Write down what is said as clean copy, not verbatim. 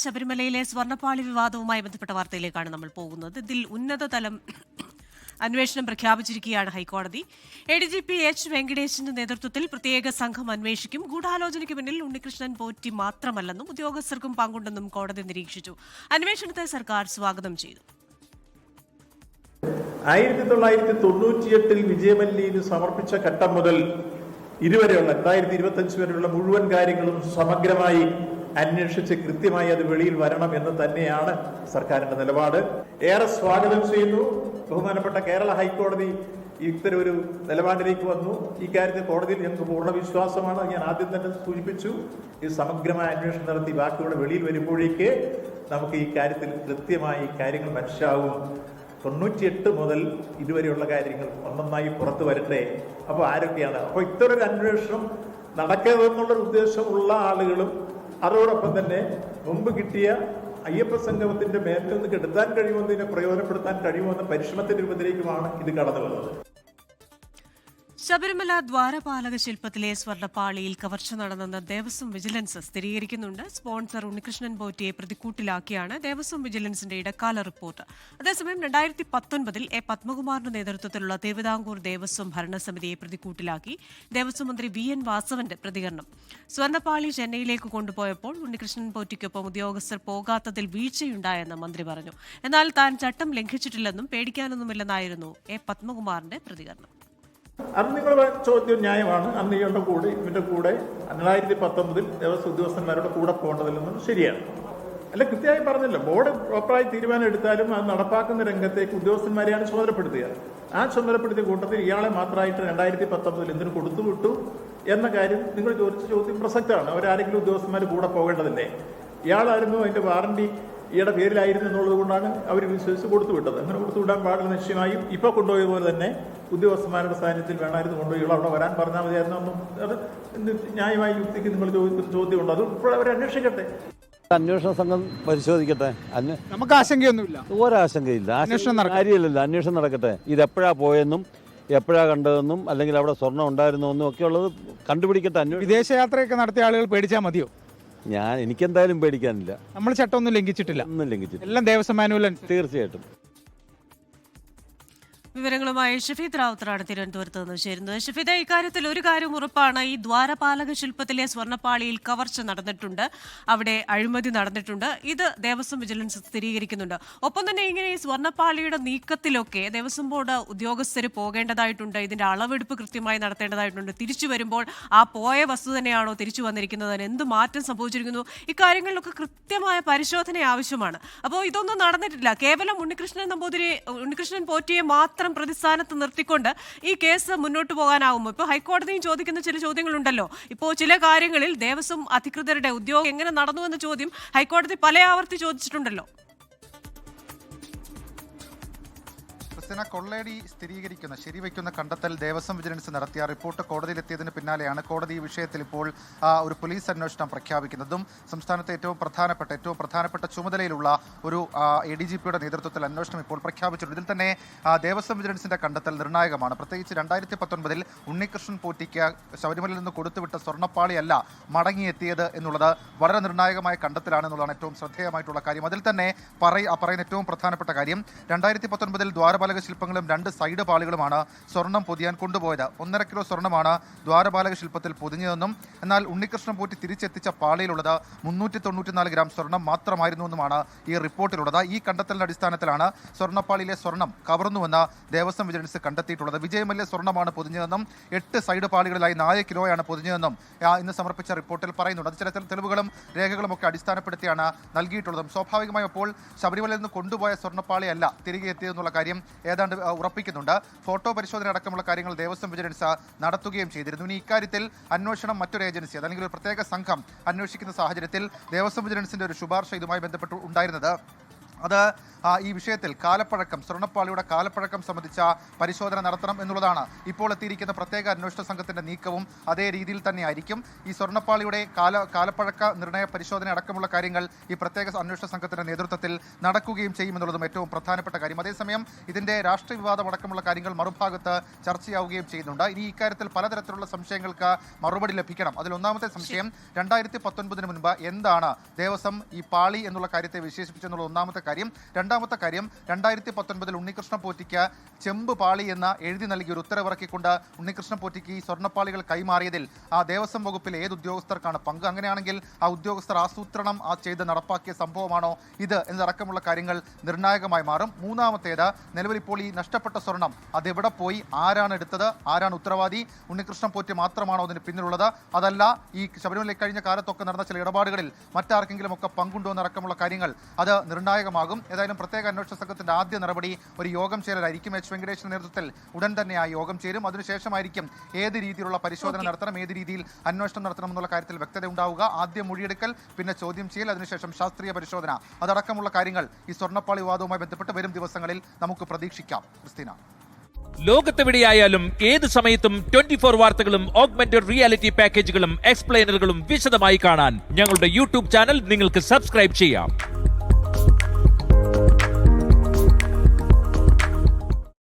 ശബരിമലയിലെ സ്വർണ്ണപ്പാളി വിവാദവുമായി ബന്ധപ്പെട്ട വാർത്തയിലേക്കാണ് നമ്മൾ പോകുന്നത്. ഇതിൽ ഉന്നതതലം അന്വേഷണം പ്രഖ്യാപിച്ചിരിക്കുകയാണ് ഹൈക്കോടതി. ADGP H. വെങ്കടേശിന്റെ നേതൃത്വത്തിൽ പ്രത്യേക സംഘം അന്വേഷിക്കും. ഗൂഢാലോചനയ്ക്ക് പിന്നിൽ ഉണ്ണികൃഷ്ണൻ പോറ്റി മാത്രമല്ലെന്നും ഉദ്യോഗസ്ഥർക്കും പങ്കുണ്ടെന്നും കോടതി നിരീക്ഷിച്ചു. അന്വേഷണത്തെ സർക്കാർ സ്വാഗതം ചെയ്തു. 1998 വിജയമല്ലിന് സമർപ്പിച്ച ഘട്ടം മുതൽ ഇതുവരെയുള്ള 2025 വരെയുള്ള മുഴുവൻ കാര്യങ്ങളും സമഗ്രമായി അന്വേഷിച്ച് കൃത്യമായി അത് വെളിയിൽ വരണം എന്ന് തന്നെയാണ് സർക്കാരിന്റെ നിലപാട്. ഏറെ സ്വാഗതം ചെയ്യുന്നു. ബഹുമാനപ്പെട്ട കേരള ഹൈക്കോടതി ഇത്തരം ഒരു നിലപാടിലേക്ക് വന്നു. ഇക്കാര്യത്തിൽ കോടതിയിൽ ഞങ്ങൾക്ക് പൂർണ്ണ വിശ്വാസമാണ്. ഞാൻ ആദ്യം തന്നെ സൂചിപ്പിച്ചു, ഈ സമഗ്രമായ അന്വേഷണം നടത്തി ബാക്കിയുള്ള വെളിയിൽ വരുമ്പോഴേക്ക് നമുക്ക് ഈ കാര്യത്തിൽ കൃത്യമായി കാര്യങ്ങൾ മനസ്സിലാവും. 98 മുതൽ ഇതുവരെയുള്ള കാര്യങ്ങൾ ഒന്നൊന്നായി പുറത്തു വരട്ടെ. അപ്പോൾ ആരൊക്കെയാണ്, അപ്പോൾ ഇത്തരം ഒരു അന്വേഷണം നടക്കരുതെന്നുള്ളൊരു ഉദ്ദേശമുള്ള ആളുകളും അതോടൊപ്പം തന്നെ മുമ്പ് കിട്ടിയ അയ്യപ്പ സംഗമത്തിന്റെ മേലിൽ നിന്ന് കെടുത്താൻ കഴിയുമെന്നതിനെ പ്രയോജനപ്പെടുത്താൻ കഴിയുമെന്ന പരിശ്രമത്തിന്റെ രൂപത്തിലേക്കുമാണ് ഇത് കടന്നു വന്നത്. ശബരിമല ദ്വാരപാലക ശില്പത്തിലെ സ്വർണ്ണപ്പാളിയിൽ കവർച്ച നടന്നെന്ന് ദേവസ്വം വിജിലൻസ് സ്ഥിരീകരിക്കുന്നുണ്ട്. സ്പോൺസർ ഉണ്ണികൃഷ്ണൻ പോറ്റിയെ പ്രതിക്കൂട്ടിലാക്കിയാണ് ദേവസ്വം വിജിലൻസിന്റെ ഇടക്കാല റിപ്പോർട്ട്. അതേസമയം 2019 എ. പത്മകുമാറിന്റെ നേതൃത്വത്തിലുള്ള തിരുവിതാംകൂർ ദേവസ്വം ഭരണസമിതിയെ പ്രതിക്കൂട്ടിലാക്കി ദേവസ്വം മന്ത്രി VN വാസവന്റെ പ്രതികരണം. സ്വർണ്ണപ്പാളി ചെന്നൈയിലേക്ക് കൊണ്ടുപോയപ്പോൾ ഉണ്ണികൃഷ്ണൻ പോറ്റിക്കൊപ്പം ഉദ്യോഗസ്ഥർ പോകാത്തതിൽ വീഴ്ചയുണ്ടായെന്ന് മന്ത്രി പറഞ്ഞു. എന്നാൽ താൻ ചട്ടം ലംഘിച്ചിട്ടില്ലെന്നും പേടിക്കാനൊന്നുമില്ലെന്നായിരുന്നു എ. പത്മകുമാറിന്റെ പ്രതികരണം. അന്ന് നിങ്ങളുടെ ചോദ്യം ന്യായമാണ്. അന്ന് ഇവന്റെ കൂടെ 2019 ദേവസ്വം ഉദ്യോഗസ്ഥന്മാരുടെ കൂടെ പോകേണ്ടതില്ലെന്നും ശരിയാണ്. അല്ല, കൃത്യമായി പറഞ്ഞല്ലോ, ബോർഡ് പ്രോപ്പറായി തീരുമാനം എടുത്താലും അത് നടപ്പാക്കുന്ന രംഗത്തേക്ക് ഉദ്യോഗസ്ഥന്മാരെയാണ് ചുമതലപ്പെടുത്തുക. ആ ചുമതലപ്പെടുത്തിയ കൂട്ടത്തിൽ ഇയാളെ മാത്രമായിട്ട് 2019 എന്തിനു കൊടുത്തുവിട്ടു എന്ന കാര്യം നിങ്ങൾ ചോദിച്ച ചോദ്യം പ്രസക്തമാണ്. അവരാരെങ്കിലും ഉദ്യോഗസ്ഥന്മാർ കൂടെ പോകേണ്ടതില്ലേ? ഇയാളായിരുന്നു അതിന്റെ വാറണ്ടി ഈയുടെ പേരിലായിരുന്നു എന്നുള്ളത് കൊണ്ടാണ് അവർ വിശ്വസിച്ച് കൊടുത്തുവിട്ടത്. അങ്ങനെ കൊടുത്തുവിടാൻ പാടില്ല. നിശ്ചയമായും ഇപ്പൊ കൊണ്ടുപോയ പോലെ തന്നെ ഉദ്യോഗസ്ഥന്മാരുടെ സാന്നിധ്യത്തിൽ വേണമായിരുന്നു കൊണ്ടുപോയി അവിടെ വരാൻ പറഞ്ഞാൽ മതിയായിരുന്നു. അത് ന്യായമായ യുക്തിക്ക് നിങ്ങൾ ചോദിക്കുന്ന ചോദ്യമുണ്ട്. അത് ഇപ്പോൾ അവർ അന്വേഷിക്കട്ടെ, അന്വേഷണ സംഘം പരിശോധിക്കട്ടെ. നമുക്ക് ആശങ്കയൊന്നുമില്ല, ഒരാശങ്കയില്ല. കാര്യമില്ലല്ലോ, അന്വേഷണം നടക്കട്ടെ. ഇതെപ്പോഴാ പോയെന്നും എപ്പോഴാ കണ്ടതെന്നും അല്ലെങ്കിൽ അവിടെ സ്വർണ്ണം ഉണ്ടായിരുന്നെന്നും ഒക്കെ ഉള്ളത് കണ്ടുപിടിക്കട്ടെ. വിദേശയാത്രയൊക്കെ നടത്തിയ ആളുകൾ പേടിച്ചാൽ മതിയോ? എനിക്കെന്തായാലും പേടിക്കാനില്ല. നമ്മൾ ചട്ടം ഒന്നും ലംഘിച്ചിട്ടില്ല, എല്ലാം ദേവസ്വം മാനുവൽ. തീർച്ചയായിട്ടും. വിവരങ്ങളുമായി ഷഫീദ് റാവുത്തറാണ് തിരുവനന്തപുരത്ത് നിന്ന് ചേരുന്നത്. ഷഫീദ്, ഇക്കാര്യത്തിൽ ഒരു കാര്യം ഉറപ്പാണ്, ഈ ദ്വാരപാലക ശില്പത്തിലെ സ്വർണ്ണപ്പാളിയിൽ കവർച്ച നടന്നിട്ടുണ്ട്, അവിടെ അഴിമതി നടന്നിട്ടുണ്ട്. ഇത് ദേവസ്വം വിജിലൻസ് സ്ഥിരീകരിക്കുന്നുണ്ട്. ഒപ്പം തന്നെ ഇങ്ങനെ ഈ സ്വർണ്ണപ്പാളിയുടെ നീക്കത്തിലൊക്കെ ദേവസ്വം ബോർഡ് ഉദ്യോഗസ്ഥർ പോകേണ്ടതായിട്ടുണ്ട്, ഇതിന്റെ അളവെടുപ്പ് കൃത്യമായി നടത്തേണ്ടതായിട്ടുണ്ട്. തിരിച്ചു വരുമ്പോൾ ആ പോയ വസ്തു തന്നെയാണോ തിരിച്ചു വന്നിരിക്കുന്നതിന് എന്ത് മാറ്റം സംഭവിച്ചിരിക്കുന്നു, ഇക്കാര്യങ്ങളിലൊക്കെ കൃത്യമായ പരിശോധന ആവശ്യമാണ്. അപ്പോൾ ഇതൊന്നും നടന്നിട്ടില്ല. കേവലം ഉണ്ണികൃഷ്ണൻ പോറ്റിയെ മാത്രം പ്രതിസ്ഥാനത്ത് നിർത്തിക്കൊണ്ട് ഈ കേസ് മുന്നോട്ട് പോകാനാവുമോ? ഇപ്പോൾ ഹൈക്കോടതിയും ചോദിക്കുന്ന ചില ചോദ്യങ്ങളുണ്ടല്ലോ. ഇപ്പോൾ ചില കാര്യങ്ങളിൽ ദേവസ്വം അധികൃതരുടെ ഉദ്യോഗം എങ്ങനെ നടന്നു എന്ന ചോദ്യം ഹൈക്കോടതി പല ആവർത്തി ചോദിച്ചിട്ടുണ്ടല്ലോ. കൊള്ളയടി സ്ഥിരീകരിക്കുന്ന ശരിവയ്ക്കുന്ന കണ്ടെത്തൽ ദേവസ്വം വിജിലൻസ് നടത്തിയ റിപ്പോർട്ട് കോടതിയിലെത്തിയതിന് പിന്നാലെയാണ് കോടതി ഈ വിഷയത്തിൽ ഇപ്പോൾ ഒരു പോലീസ് അന്വേഷണം പ്രഖ്യാപിക്കുന്നതും. സംസ്ഥാനത്തെ ഏറ്റവും പ്രധാനപ്പെട്ട ചുമതലയിലുള്ള ഒരു ADGPയുടെ നേതൃത്വത്തിൽ അന്വേഷണം ഇപ്പോൾ പ്രഖ്യാപിച്ചിട്ടുണ്ട്. ഇതിൽ തന്നെ ദേവസ്വം വിജിലൻസിന്റെ കണ്ടെത്തൽ നിർണായകമാണ്. പ്രത്യേകിച്ച് 2019 ഉണ്ണികൃഷ്ണൻ പോറ്റിക്ക് ശബരിമലയിൽ നിന്ന് കൊടുത്തുവിട്ട സ്വർണ്ണപ്പാളിയല്ല മടങ്ങിയെത്തിയത് എന്നുള്ളത് വളരെ നിർണായകമായ കണ്ടെത്തലാണെന്നുള്ളതാണ് ഏറ്റവും ശ്രദ്ധേയമായിട്ടുള്ള കാര്യം. അതിൽ തന്നെ പറയുന്ന ഏറ്റവും പ്രധാനപ്പെട്ട കാര്യം, 2019 ദ്വാരപാലക ശില്പങ്ങളും 2 സൈഡ് പാളികളുമാണ് സ്വർണം പൊതിയാൻ കൊണ്ടുപോയത്. 1.5 കിലോ സ്വർണ്ണമാണ് ദ്വാരപാലക ശില്പത്തിൽ പൊതിഞ്ഞതെന്നും എന്നാൽ ഉണ്ണികൃഷ്ണൻ പോറ്റി തിരിച്ചെത്തിച്ച പാളിയിലുള്ളത് 394 ഗ്രാം സ്വർണം മാത്രമായിരുന്നുവെന്നുമാണ് ഈ റിപ്പോർട്ടിലുള്ളത്. ഈ കണ്ടെത്തലിന്റെ അടിസ്ഥാനത്തിലാണ് സ്വർണ്ണപ്പാളിയിലെ സ്വർണം കവർന്നുവെന്ന് ദേവസ്വം വിജിലൻസ് കണ്ടെത്തിയിട്ടുള്ളത്. വിജയമല്യ സ്വർണ്ണമാണ് പൊതിഞ്ഞതെന്നും 8 സൈഡ് പാളികളിലായി 4 കിലോയാണ് പൊതിഞ്ഞതെന്നും ഇന്ന് സമർപ്പിച്ച റിപ്പോർട്ടിൽ പറയുന്നുണ്ട്. അത് ചില തെളിവുകളും രേഖകളും ഒക്കെ അടിസ്ഥാനപ്പെടുത്തിയാണ് നൽകിയിട്ടുള്ളതും. സ്വാഭാവികമായും അപ്പോൾ ശബരിമലയിൽ നിന്ന് കൊണ്ടുപോയ സ്വർണ്ണപ്പാളിയല്ല തിരികെ എത്തിയതെന്നുള്ള കാര്യം ഏതാണ്ട് ഉറപ്പിക്കുന്നുണ്ട്. ഫോട്ടോ പരിശോധന അടക്കമുള്ള കാര്യങ്ങൾ ദേവസ്വം വിജിലൻസ് നടത്തുകയും ചെയ്തിരുന്നു. ഇനി ഇക്കാര്യത്തിൽ അന്വേഷണം മറ്റൊരു ഏജൻസി അല്ലെങ്കിൽ ഒരു പ്രത്യേക സംഘം അന്വേഷിക്കുന്ന സാഹചര്യത്തിൽ ദേവസ്വം വിജിലൻസിന്റെ ഒരു ശുപാർശ ഇതുമായി ബന്ധപ്പെട്ട് ഉണ്ടായിരുന്നത് അത് ഈ വിഷയത്തിൽ കാലപ്പഴക്കം, സ്വർണ്ണപ്പാളിയുടെ കാലപ്പഴക്കം സംബന്ധിച്ച പരിശോധന നടത്തണം എന്നുള്ളതാണ് ഇപ്പോൾ എത്തിയിരിക്കുന്ന പ്രത്യേക അന്വേഷണ സംഘത്തിന്റെ നീക്കവും. അതേ രീതിയിൽ തന്നെയായിരിക്കും ഈ സ്വർണ്ണപ്പാളിയുടെ കാലപ്പഴക്ക നിർണയ പരിശോധന അടക്കമുള്ള കാര്യങ്ങൾ ഈ പ്രത്യേക അന്വേഷണ സംഘത്തിന്റെ നേതൃത്വത്തിൽ നടക്കുകയും ചെയ്യുമെന്നുള്ളതും ഏറ്റവും പ്രധാനപ്പെട്ട കാര്യം. അതേസമയം ഇതിന്റെ രാഷ്ട്രീയ വിവാദം അടക്കമുള്ള കാര്യങ്ങൾ മറുഭാഗത്ത് ചർച്ചയാവുകയും ചെയ്യുന്നുണ്ട്. ഇനി ഇക്കാര്യത്തിൽ പലതരത്തിലുള്ള സംശയങ്ങൾക്ക് മറുപടി ലഭിക്കണം. അതിൽ ഒന്നാമത്തെ സംശയം 2019 മുൻപ് എന്താണ് ദേവസ്വം ഈ പാളി എന്നുള്ള കാര്യത്തെ വിശേഷിപ്പിച്ചെന്നുള്ള ഒന്നാമത്തെ കാര്യം. രണ്ടാമത്തെ കാര്യം 2019 ഉണ്ണികൃഷ്ണൻ പോറ്റിക്ക് ചെമ്പ് പാളി എന്ന എഴുതി നൽകിയ ഒരു ഉത്തരവിറക്കിക്കൊണ്ട് ഉണ്ണികൃഷ്ണൻ പോറ്റിക്ക് ഈ സ്വർണ്ണപ്പാളികൾ കൈമാറിയതിൽ ആ ദേവസ്വം വകുപ്പിലെ ഏത് ഉദ്യോഗസ്ഥർക്കാണ് പങ്ക്? അങ്ങനെയാണെങ്കിൽ ആ ഉദ്യോഗസ്ഥർ ആസൂത്രണം ചെയ്ത് നടപ്പാക്കിയ സംഭവമാണോ ഇത് എന്നതടക്കമുള്ള കാര്യങ്ങൾ നിർണായകമായി മാറും. മൂന്നാമത്തേത്, നിലവിൽ ഇപ്പോൾ ഈ നഷ്ടപ്പെട്ട സ്വർണം അതെവിടെ പോയി, ആരാണ് എടുത്തത്, ആരാണ് ഉത്തരവാദി? ഉണ്ണികൃഷ്ണൻ പോറ്റി മാത്രമാണോ അതിന് പിന്നിലുള്ളത്? അതല്ല ഈ ശബരിമല കഴിഞ്ഞ കാലത്തൊക്കെ നടന്ന ചില ഇടപാടുകളിൽ മറ്റാർക്കെങ്കിലും ഒക്കെ പങ്കുണ്ടോ എന്നടക്കമുള്ള കാര്യങ്ങൾ അത് നിർണായകമാകും. ഏതായാലും പ്രത്യേക അന്വേഷണ സംഘത്തിന്റെ ആദ്യ നടപടി ഒരു യോഗം ചേരലായിരിക്കും. എച്ച് വെങ്കടേഷിന്റെ നേതൃത്വത്തിൽ ഉടൻ തന്നെ ആ യോഗം ചേരും. അതിനുശേഷമായിരിക്കും ഏത് രീതിയിലുള്ള പരിശോധന നടത്തണം, ഏത് രീതിയിൽ അന്വേഷണം നടത്തണം എന്നുള്ള കാര്യത്തിൽ വ്യക്തത ഉണ്ടാവുക. ആദ്യം മൊഴിയെടുക്കൽ, പിന്നെ ചോദ്യം ചെയ്യൽ, അതിനുശേഷം ശാസ്ത്രീയ പരിശോധന, അതടക്കമുള്ള കാര്യങ്ങൾ ഈ സ്വർണ്ണപ്പാളി വിവാദവുമായി ബന്ധപ്പെട്ട് വരും ദിവസങ്ങളിൽ നമുക്ക് പ്രതീക്ഷിക്കാം. ക്രിസ്റ്റീന, ലോകത്തെവിടെയായാലും ഏത് സമയത്തും 24 വാർത്തകളും ഓഗ്മെന്റഡ് റിയാലിറ്റി പാക്കേജുകളും എക്സ്പ്ലെയിനറുകളും വിശദമായി കാണാൻ ഞങ്ങളുടെ യൂട്യൂബ് ചാനൽ നിങ്ങൾക്ക് സബ്സ്ക്രൈബ് ചെയ്യാം.